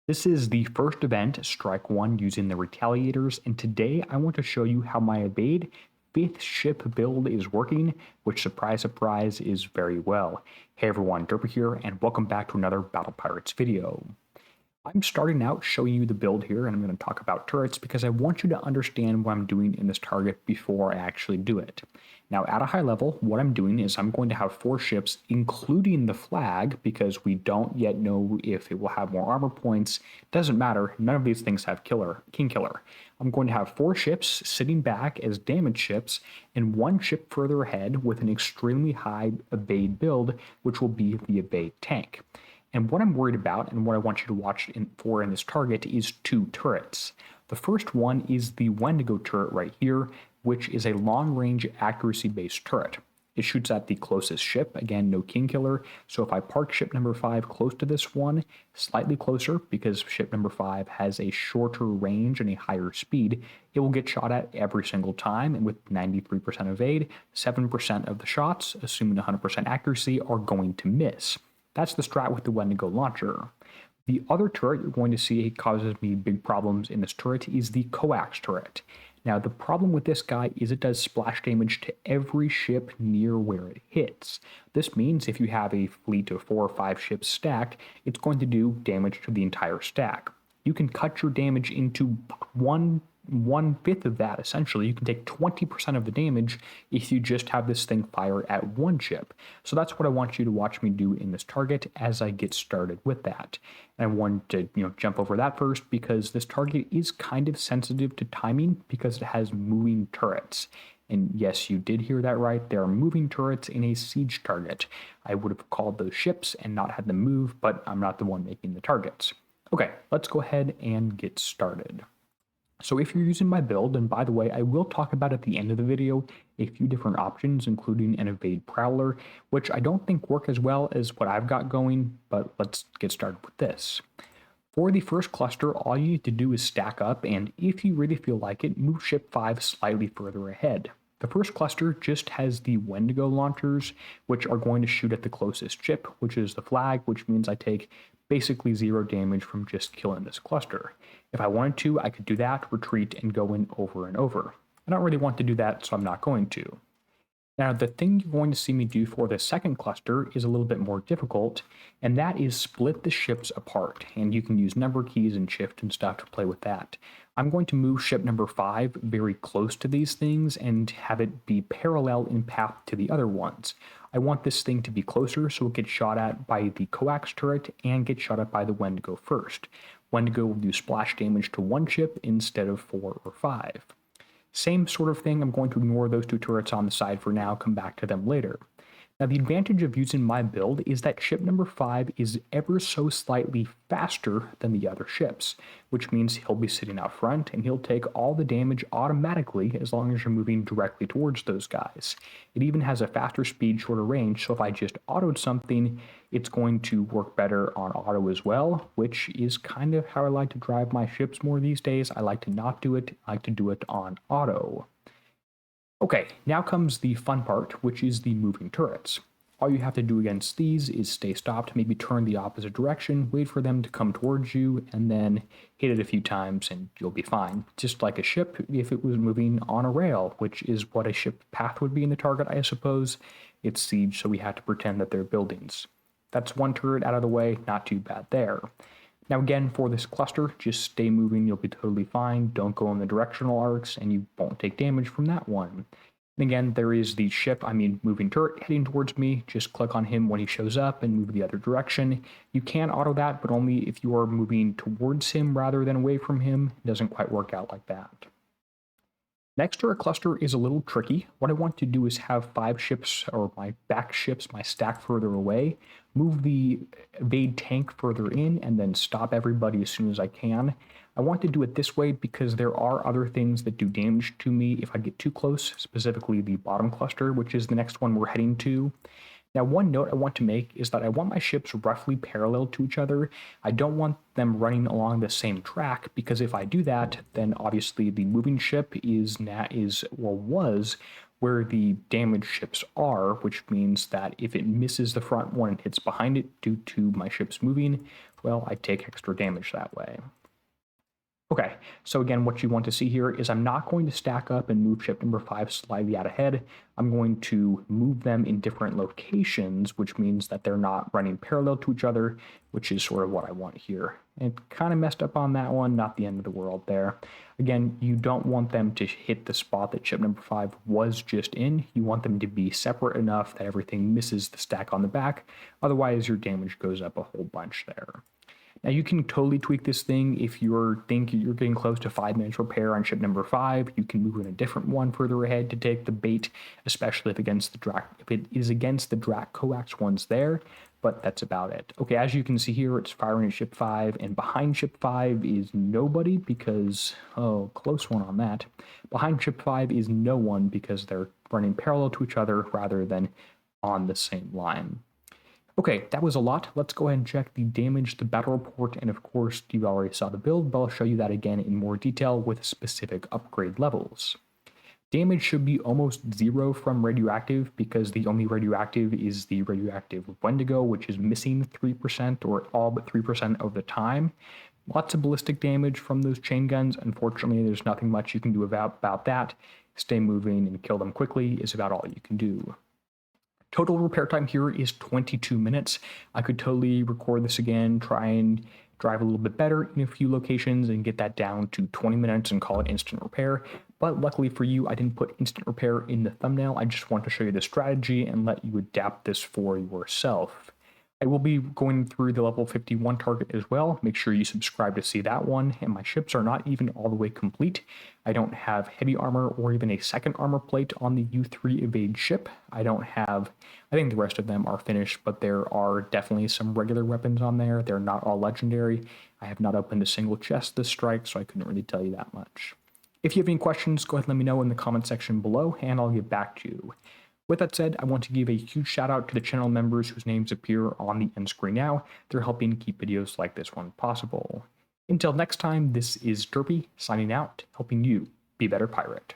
This is the first event, Strike 1, using the Retaliators, and today I want to show you how my evade 5th ship build is working, which surprise surprise is very well. Hey everyone, Derpy here, and welcome back to another Battle Pirates video. I'm starting out showing you the build here, and I'm going to talk about turrets because I want you to understand what I'm doing in this target before I actually do it. Now, at a high level, what I'm doing is I'm going to have 4 ships, including the flag, because we don't yet know if it will have more armor points. Doesn't matter, none of these things have king killer. I'm going to have 4 ships sitting back as damage ships, and 1 ship further ahead with an extremely high evade build, which will be the evade tank. And what I'm worried about and what I want you to watch for in this target is 2 turrets. The first one is the Wendigo turret right here, which is a long-range accuracy-based turret. It shoots at the closest ship, again, no king killer, so if I park ship number 5 close to this one, slightly closer, because ship number 5 has a shorter range and a higher speed, it will get shot at every single time, and with 93% evade, 7% of the shots, assuming 100% accuracy, are going to miss. That's the strat with the Wendigo launcher. The other turret you're going to see causes me big problems in this turret is the coax turret. Now, the problem with this guy is it does splash damage to every ship near where it hits. This means if you have a fleet of 4 or 5 ships stacked, it's going to do damage to the entire stack. You can cut your damage into one-fifth of that, essentially. You can take 20% of the damage if you just have this thing fire at 1 ship. So that's what I want you to watch me do in this target as I get started with that. And I want to jump over that first because this target is kind of sensitive to timing because it has moving turrets. And yes, you did hear that right. There are moving turrets in a siege target. I would have called those ships and not had them move, but I'm not the one making the targets. Okay, let's go ahead and get started. So if you're using my build, and by the way, I will talk about at the end of the video a few different options, including an evade prowler, which I don't think work as well as what I've got going, but let's get started with this. For the first cluster, all you need to do is stack up, and if you really feel like it, move ship 5 slightly further ahead. The first cluster just has the Wendigo launchers, which are going to shoot at the closest ship, which is the flag, which means I take basically 0 damage from just killing this cluster. If I wanted to, I could do that, retreat, and go in over and over. I don't really want to do that, so I'm not going to. Now, the thing you're going to see me do for the second cluster is a little bit more difficult, and that is split the ships apart, and you can use number keys and shift and stuff to play with that. I'm going to move ship number 5 very close to these things and have it be parallel in path to the other ones. I want this thing to be closer so it gets shot at by the coax turret and gets shot at by the Wendigo first. Wendigo will do splash damage to 1 ship instead of 4 or 5. Same sort of thing, I'm going to ignore those 2 turrets on the side for now, come back to them later. Now, the advantage of using my build is that ship number 5 is ever so slightly faster than the other ships, which means he'll be sitting out front and he'll take all the damage automatically as long as you're moving directly towards those guys. It even has a faster speed, shorter range, so if I just autoed something, it's going to work better on auto as well, which is kind of how I like to drive my ships more these days. I like to not do it, I like to do it on auto. Okay, now comes the fun part, which is the moving turrets. All you have to do against these is stay stopped, maybe turn the opposite direction, wait for them to come towards you, and then hit it a few times and you'll be fine. Just like a ship if it was moving on a rail, which is what a ship path would be in the target, I suppose. It's siege, so we have to pretend that they're buildings. That's 1 turret out of the way, not too bad there. Now again, for this cluster, just stay moving, you'll be totally fine. Don't go in the directional arcs, and you won't take damage from that one. And again, there is the moving turret heading towards me. Just click on him when he shows up and move the other direction. You can auto that, but only if you are moving towards him rather than away from him. It doesn't quite work out like that. Next turret cluster is a little tricky. What I want to do is have 5 ships, or my back ships, my stack further away, move the evade tank further in, and then stop everybody as soon as I can. I want to do it this way because there are other things that do damage to me if I get too close, specifically the bottom cluster, which is the next one we're heading to. Now, one note I want to make is that I want my ships roughly parallel to each other. I don't want them running along the same track, because if I do that, then obviously the moving ship was where the damaged ships are, which means that if it misses the front one and hits behind it due to my ships moving, well, I take extra damage that way. Okay, so again, what you want to see here is I'm not going to stack up and move ship number 5 slightly out ahead. I'm going to move them in different locations, which means that they're not running parallel to each other, which is sort of what I want here. And kind of messed up on that one, not the end of the world there. Again, you don't want them to hit the spot that ship number 5 was just in. You want them to be separate enough that everything misses the stack on the back. Otherwise, your damage goes up a whole bunch there. Now you can totally tweak this thing if you think you're getting close to 5 minutes repair on ship number 5. You can move in a different one further ahead to take the bait, especially if it is against the Drac coax ones there. But that's about it. Okay, as you can see here, it's firing at ship 5, and behind ship 5 is nobody because, oh, close one on that. Behind ship 5 is no one because they're running parallel to each other rather than on the same line. Okay, that was a lot. Let's go ahead and check the damage, the battle report, and of course, you already saw the build, but I'll show you that again in more detail with specific upgrade levels. Damage should be almost 0 from radioactive because the only radioactive is the radioactive Wendigo, which is missing 3% or all but 3% of the time. Lots of ballistic damage from those chain guns. Unfortunately, there's nothing much you can do about that. Stay moving and kill them quickly is about all you can do. Total repair time here is 22 minutes. I could totally record this again, try and drive a little bit better in a few locations and get that down to 20 minutes and call it instant repair. But luckily for you, I didn't put instant repair in the thumbnail. I just want to show you the strategy and let you adapt this for yourself. I will be going through the level 51 target as well. Make sure you subscribe to see that one. And my ships are not even all the way complete. I don't have heavy armor or even a second armor plate on the U3 evade ship. I think the rest of them are finished, but there are definitely some regular weapons on there. They're not all legendary. I have not opened a single chest this strike, so I couldn't really tell you that much. If you have any questions, go ahead and let me know in the comment section below, and I'll get back to you. With that said, I want to give a huge shout out to the channel members whose names appear on the end screen now. They're helping keep videos like this one possible. Until next time, this is Derpy signing out, helping you be a better pirate.